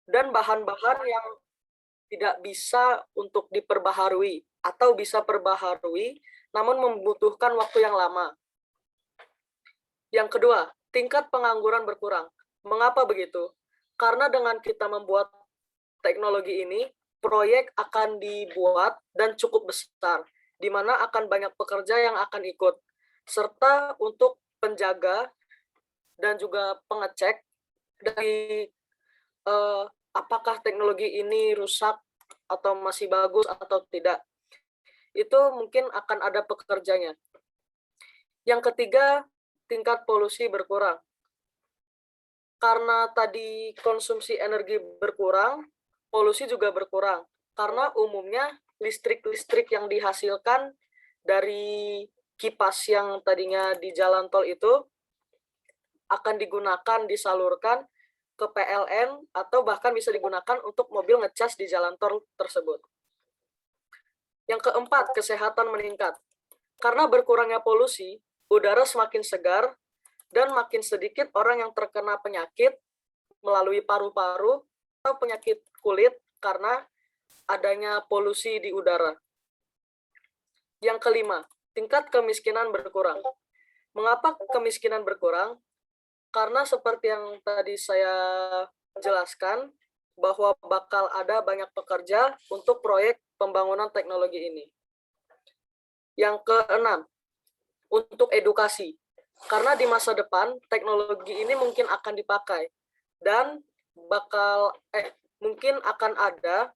dan bahan-bahan yang tidak bisa untuk diperbaharui atau bisa perbaharui namun membutuhkan waktu yang lama. Yang kedua, tingkat pengangguran berkurang. Mengapa begitu? Karena dengan kita membuat teknologi ini, proyek akan dibuat dan cukup besar, di mana akan banyak pekerja yang akan ikut, serta untuk penjaga dan juga pengecek dari apakah teknologi ini rusak atau masih bagus atau tidak. Itu mungkin akan ada pekerjanya. Yang ketiga, tingkat polusi berkurang. Karena tadi konsumsi energi berkurang, polusi juga berkurang. Karena umumnya listrik-listrik yang dihasilkan dari kipas yang tadinya di jalan tol itu akan digunakan, disalurkan ke PLN atau bahkan bisa digunakan untuk mobil ngecas di jalan tol tersebut. Yang keempat, kesehatan meningkat. Karena berkurangnya polusi, udara semakin segar dan makin sedikit orang yang terkena penyakit melalui paru-paru atau penyakit kulit karena adanya polusi di udara. Yang kelima, tingkat kemiskinan berkurang. Mengapa kemiskinan berkurang? Karena seperti yang tadi saya jelaskan, bahwa bakal ada banyak pekerja untuk proyek pembangunan teknologi ini. Yang keenam, untuk edukasi. Karena di masa depan, teknologi ini mungkin akan dipakai. Dan mungkin akan ada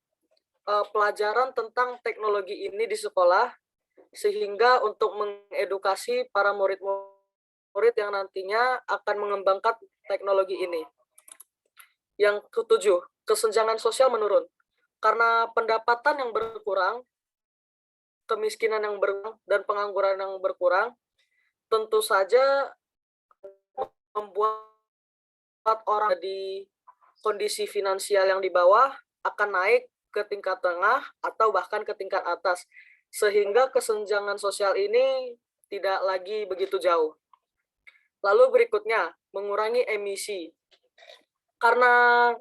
pelajaran tentang teknologi ini di sekolah, sehingga untuk mengedukasi para murid-murid yang nantinya akan mengembangkan teknologi ini. Yang ketujuh, kesenjangan sosial menurun. Karena pendapatan yang berkurang, kemiskinan yang berkurang, dan pengangguran yang berkurang, tentu saja membuat orang di kondisi finansial yang di bawah akan naik ke tingkat tengah atau bahkan ke tingkat atas. Sehingga kesenjangan sosial ini tidak lagi begitu jauh. Lalu berikutnya, mengurangi emisi. Karena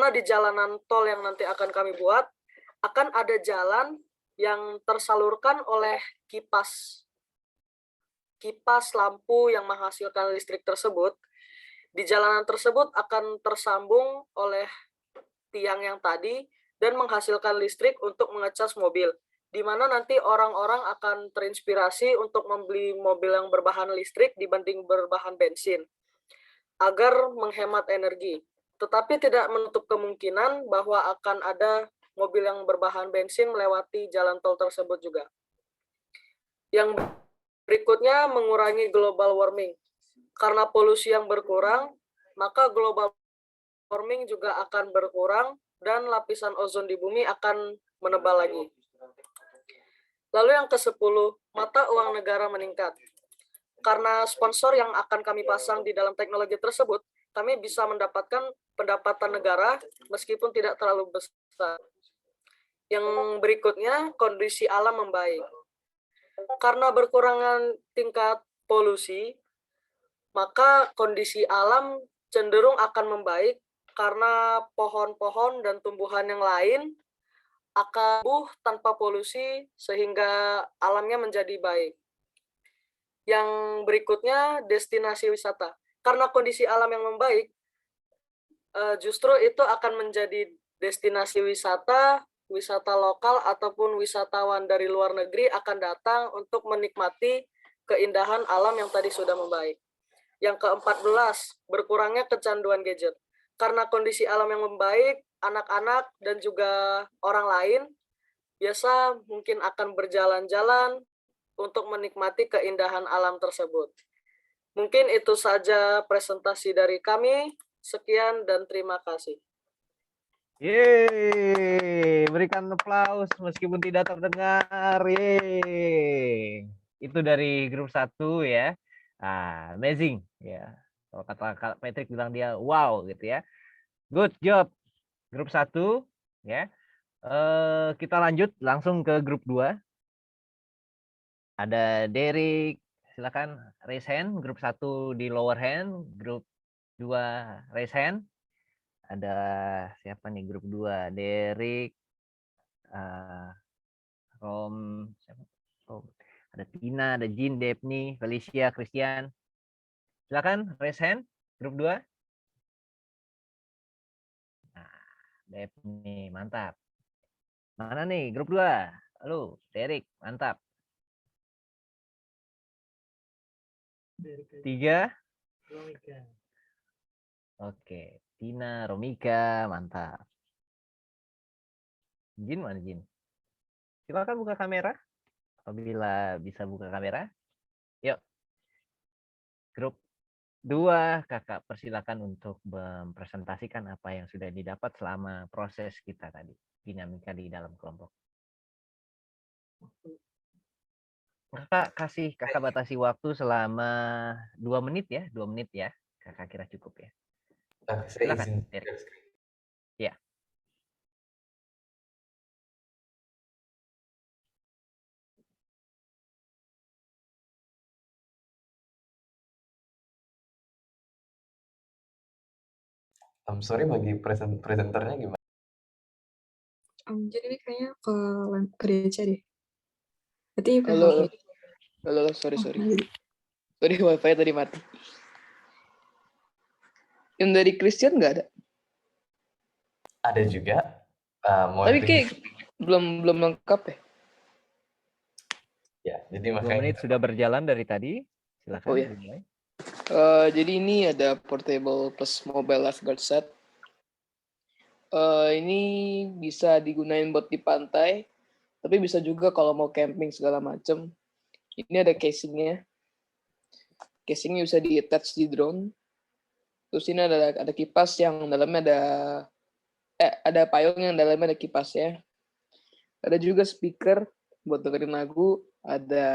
di jalanan tol yang nanti akan kami buat, akan ada jalan yang tersalurkan oleh kipas lampu yang menghasilkan listrik tersebut. Di jalanan tersebut akan tersambung oleh tiang yang tadi dan menghasilkan listrik untuk mengecas mobil, di mana nanti orang-orang akan terinspirasi untuk membeli mobil yang berbahan listrik dibanding berbahan bensin, agar menghemat energi. Tetapi tidak menutup kemungkinan bahwa akan ada mobil yang berbahan bensin melewati jalan tol tersebut juga. Yang berikutnya, mengurangi global warming. Karena polusi yang berkurang, maka global warming juga akan berkurang dan lapisan ozon di bumi akan menebal lagi. Lalu yang ke-10, mata uang negara meningkat. Karena sponsor yang akan kami pasang di dalam teknologi tersebut, kami bisa mendapatkan pendapatan negara meskipun tidak terlalu besar. Yang berikutnya, kondisi alam membaik. Karena berkurangan tingkat polusi, maka kondisi alam cenderung akan membaik karena pohon-pohon dan tumbuhan yang lain akan tumbuh tanpa polusi sehingga alamnya menjadi baik. Yang berikutnya, destinasi wisata. Karena kondisi alam yang membaik, justru itu akan menjadi destinasi wisata, wisata lokal ataupun wisatawan dari luar negeri akan datang untuk menikmati keindahan alam yang tadi sudah membaik. Yang ke-14, berkurangnya kecanduan gadget. Karena kondisi alam yang membaik, anak-anak dan juga orang lain biasa mungkin akan berjalan-jalan untuk menikmati keindahan alam tersebut. Mungkin itu saja presentasi dari kami. Sekian dan terima kasih. Yeay, berikan aplaus meskipun tidak terdengar. Yeay. Itu dari grup 1 ya. Amazing ya. Kalau kata Kak Patrick bilang dia wow gitu ya. Good job grup 1 ya. Kita lanjut langsung ke grup 2. Ada Derek, silakan raise hand. Grup 1 di lower hand, grup 2 raise hand. Ada siapa nih grup 2? Derek, Rom, siapa? Oh, ada Tina, ada Jin, Depni, Felicia, Christian. Silakan raise hand grup 2. Nah, Depni, mantap. Mana nih grup 2? Halo, Derek, mantap. 3. Oke, Tina, Romika, mantap. Jin mana Jin? Silakan buka kamera. Apabila bisa buka kamera. Yuk. Grup 2, kakak persilakan untuk mempresentasikan apa yang sudah didapat selama proses kita tadi. Dinamika di dalam kelompok. Kakak batasi waktu selama 2 menit ya. 2 menit ya. Kakak kira cukup ya. Saya Silakan, izin Derek. share screen. Ya. Sorry, bagi presenternya gimana? Jadi ini kayaknya ke DC deh. Berarti you can Halo, help me. halo, sorry. Oh, Sorry, iya. wifi tadi mati. Yang dari Christian nggak ada. Ada juga. Tapi kayak belum lengkap ya. Ya, jadi 2 makanya menit sudah berjalan dari tadi. Silakan Oh, iya. dimulai. Jadi ini ada portable plus mobile lifeguard set. Ini bisa digunain buat di pantai, tapi bisa juga kalau mau camping segala macem. Ini ada casingnya. Casingnya bisa di-attach di drone. Terus ini ada kipas yang dalamnya ada payung yang dalamnya ada kipasnya. Ada juga speaker buat dengerin lagu. Ada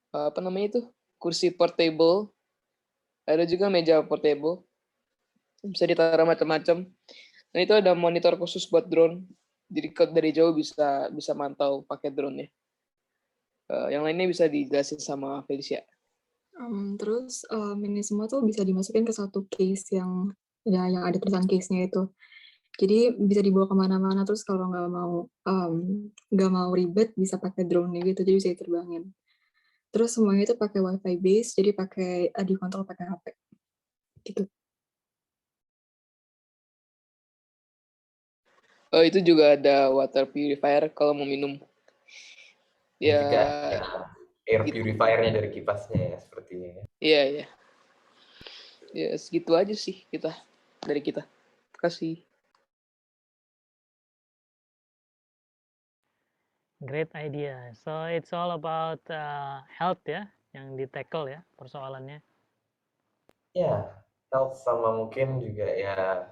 apa namanya itu? Kursi portable. Ada juga meja portable. Bisa ditaruh macam-macam. Dan itu ada monitor khusus buat drone. Jadi dari jauh bisa mantau pakai drone-nya. Yang lainnya bisa dijelasin sama Felicia. Terus ini semua tuh bisa dimasukin ke satu case yang ada tulisan case-nya itu. Jadi bisa dibawa kemana-mana. Terus kalau nggak mau ribet bisa pakai drone gitu. Jadi bisa diterbangin. Terus semuanya itu pakai wifi base. Jadi dikontrol pakai HP. Gitu. Itu juga ada water purifier kalau mau minum. Ya. juga air gitu. purifiernya dari kipasnya ya sepertinya ya. Iya. Ya segitu aja sih dari kita. Terima kasih. Great idea. So it's all about health ya, yang di tackle ya persoalannya. Ya, health sama mungkin juga ya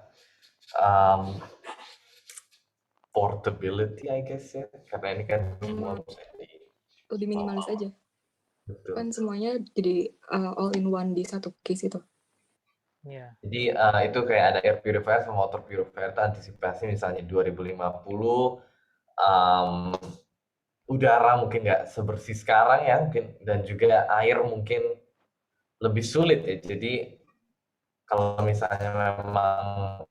portability I guess ya. Karena ini kan semua bisa Lebih minimalis aja. Betul. Kan semuanya jadi all in one di satu case itu. Yeah. Jadi itu kayak ada air purifier sama water purifier itu antisipasi misalnya 2050 udara mungkin nggak sebersih sekarang ya mungkin, dan juga air mungkin lebih sulit ya. Jadi kalau misalnya memang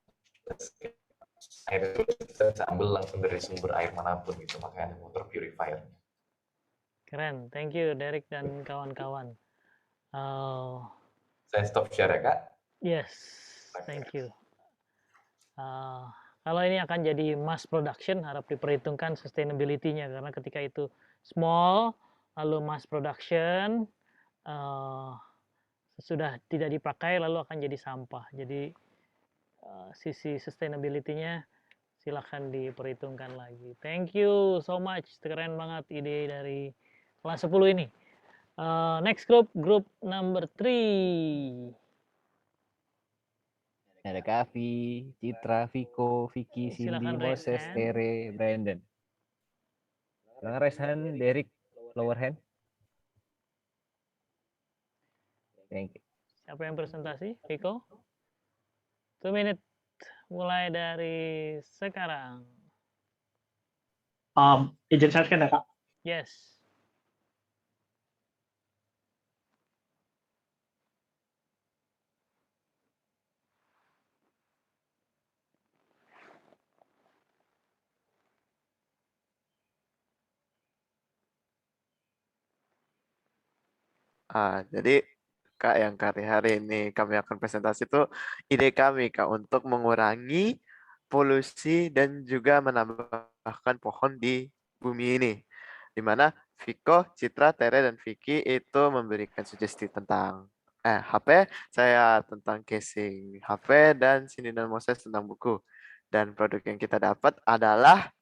air itu kita bisa ambil langsung dari sumber air manapun gitu, makanya ada water purifier. Keren, thank you Derek dan kawan-kawan. Saya stop share ya Kak. Yes, thank you. Kalau ini akan jadi mass production, harap diperhitungkan sustainability-nya, karena ketika itu small, lalu mass production, sudah tidak dipakai, lalu akan jadi sampah. Jadi sisi sustainability-nya silakan diperhitungkan lagi. Thank you so much, keren banget ide dari kelas 10 ini. Next group number 3. Ada Kavi, Citra, Viko, Vicky, Cindy, Silakan raise Moses, hand. Tere, Brandon. Silakan raise hand, Derek, lower hand. Thank you. Siapa yang presentasi? Viko? 2 minute mulai dari sekarang. Izin share screen ya Kak? Yes. Jadi Kak, yang hari ini kami akan presentasi itu ide kami Kak untuk mengurangi polusi dan juga menambahkan pohon di bumi ini. Di mana Viko, Citra, Tere, dan Vicky itu memberikan sugesti tentang HP, saya tentang casing HP, dan Cindy dan Moses tentang buku. Dan produk yang kita dapat adalah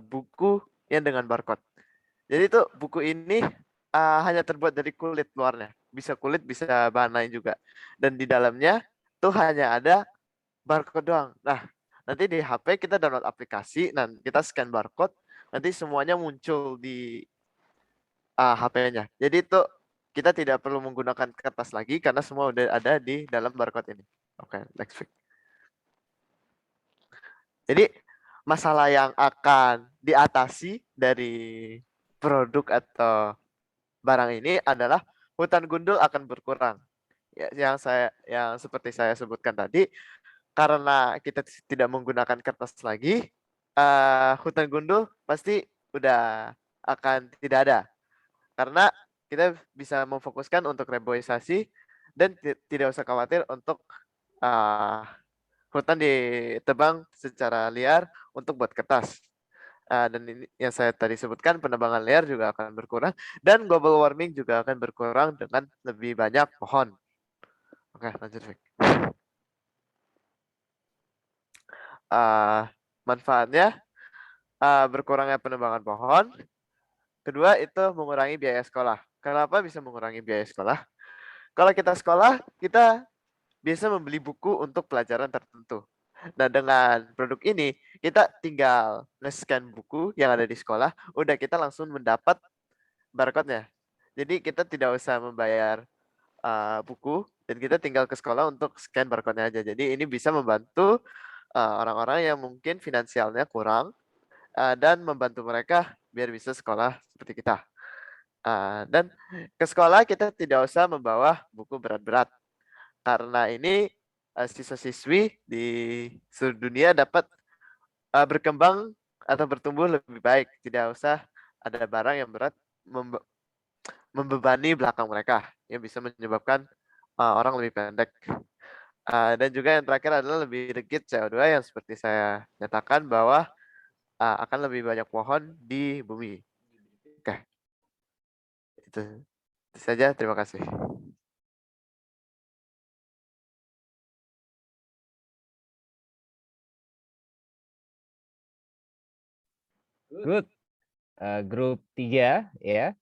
buku yang dengan barcode. Jadi itu buku ini hanya terbuat dari kulit luarnya. Bisa kulit, bisa bahan lain juga. Dan di dalamnya tuh hanya ada barcode doang. Nah, nanti di HP kita download aplikasi, dan kita scan barcode, nanti semuanya muncul di HP-nya. Jadi itu kita tidak perlu menggunakan kertas lagi karena semua udah ada di dalam barcode ini. Oke, next week. Jadi masalah yang akan diatasi dari produk atau barang ini adalah hutan gundul akan berkurang. Ya, yang seperti saya sebutkan tadi, karena kita tidak menggunakan kertas lagi, hutan gundul pasti udah akan tidak ada. Karena kita bisa memfokuskan untuk reboisasi dan tidak usah khawatir untuk hutan ditebang secara liar untuk buat kertas. Dan ini yang saya tadi sebutkan, penebangan liar juga akan berkurang dan global warming juga akan berkurang dengan lebih banyak pohon. Oke, lanjut Vic. Manfaatnya berkurangnya penebangan pohon. Kedua itu mengurangi biaya sekolah. Kenapa bisa mengurangi biaya sekolah? Kalau kita sekolah, kita biasa membeli buku untuk pelajaran tertentu. Nah, dengan produk ini, kita tinggal nge-scan buku yang ada di sekolah, udah kita langsung mendapat barcode-nya. Jadi kita tidak usah membayar buku, dan kita tinggal ke sekolah untuk scan barcode-nya aja. Jadi ini bisa membantu orang-orang yang mungkin finansialnya kurang, dan membantu mereka biar bisa sekolah seperti kita. Dan ke sekolah kita tidak usah membawa buku berat-berat. Karena ini siswa-siswi di seluruh dunia dapat berkembang atau bertumbuh lebih baik. Tidak usah ada barang yang berat membebani belakang mereka yang bisa menyebabkan orang lebih pendek. Dan juga yang terakhir adalah lebih legit CO2 yang seperti saya nyatakan bahwa akan lebih banyak pohon di bumi. Oke. Itu saja, terima kasih. Good. Grup 3 ya.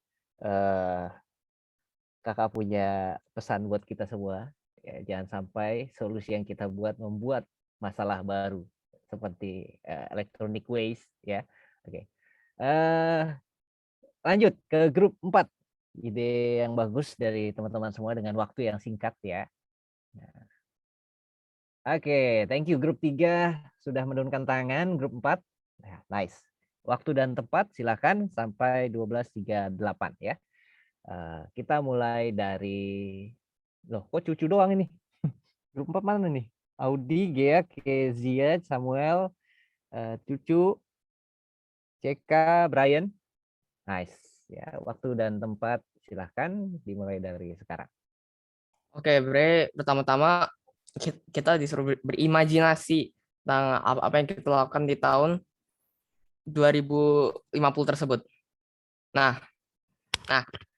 Kakak punya pesan buat kita semua. Ya, jangan sampai solusi yang kita buat membuat masalah baru seperti electronic waste ya. Oke. Lanjut ke grup 4. Ide yang bagus dari teman-teman semua dengan waktu yang singkat ya. Nah. Oke, thank you grup 3 sudah menurunkan tangan. Grup 4. Nah, nice. Waktu dan tempat silakan sampai 12.38 ya. Kita mulai dari loh, kok cucu doang ini? Grup 4 mana nih? Audi, Gea, Kezia, Samuel, Cucu, CK, Brian. Nice. Ya, waktu dan tempat silahkan dimulai dari sekarang. Oke, Bre, pertama-tama kita disuruh berimajinasi tentang apa yang kita lakukan di tahun 2050 tersebut. Nah,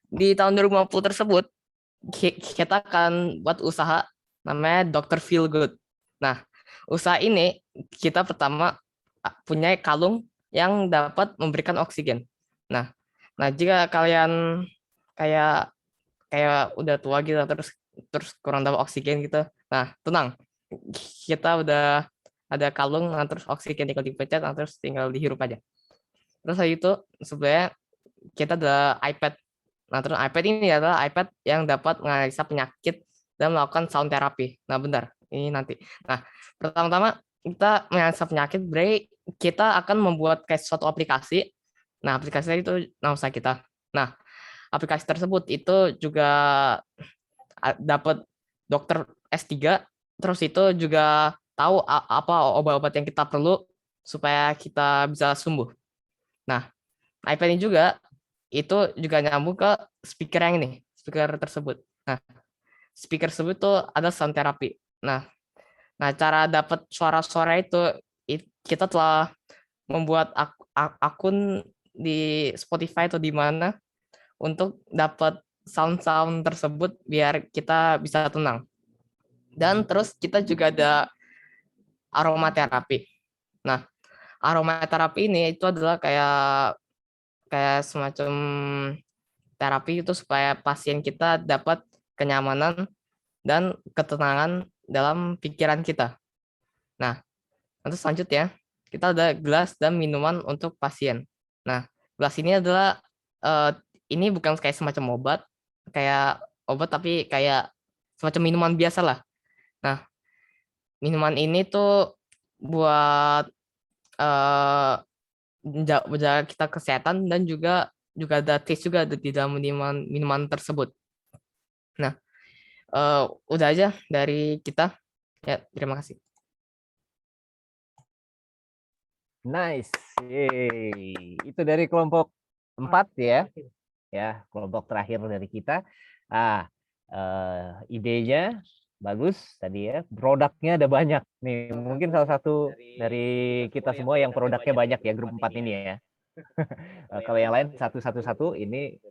di tahun 2050 tersebut kita akan buat usaha namanya Dr. Feel Good. Nah, usaha ini kita pertama punya kalung yang dapat memberikan oksigen. Nah, jika kalian kayak udah tua gitu terus kurang dapat oksigen gitu. Nah, tenang. Kita udah ada kalung, nah, terus oksigen tinggal dipencet, nah, terus tinggal dihirup aja. Terus habis itu sebenarnya kita ada iPad. Nah, terus iPad ini adalah iPad yang dapat menganalisa penyakit dan melakukan sound therapy. Nah, bentar. Ini nanti. Nah, pertama-tama kita menganalisa penyakit, kita akan membuat kayak suatu aplikasi. Nah, aplikasinya itu nama usaha kita. Nah, aplikasi tersebut itu juga dapat dokter S3, terus itu juga tahu apa obat-obat yang kita perlu supaya kita bisa sembuh. Nah, iPad ini juga itu juga nyambung ke speaker yang ini. speaker tersebut. Nah, speaker tersebut tuh ada sound therapy. Nah, cara dapat suara-suara itu kita telah membuat akun di Spotify atau di mana untuk dapat sound-sound tersebut biar kita bisa tenang. Dan terus kita juga ada aromaterapi. Nah, aromaterapi ini itu adalah kayak semacam terapi itu supaya pasien kita dapat kenyamanan dan ketenangan dalam pikiran kita. Nah, untuk selanjutnya kita ada gelas dan minuman untuk pasien. Nah, gelas ini adalah ini bukan kayak semacam obat tapi kayak semacam minuman biasa lah. Nah, minuman ini tuh buat menjaga kita kesehatan dan juga ada taste juga di dalam minuman tersebut. Nah, udah aja dari kita. Ya, terima kasih. Nice. Yeay. Itu dari kelompok 4 ya. Ya, kelompok terakhir dari kita. Idenya bagus tadi ya. Produknya ada banyak nih. Mungkin salah satu dari kita semua yang produknya banyak ya, grup 4 ini ya. Kalau yang lain satu-satu ini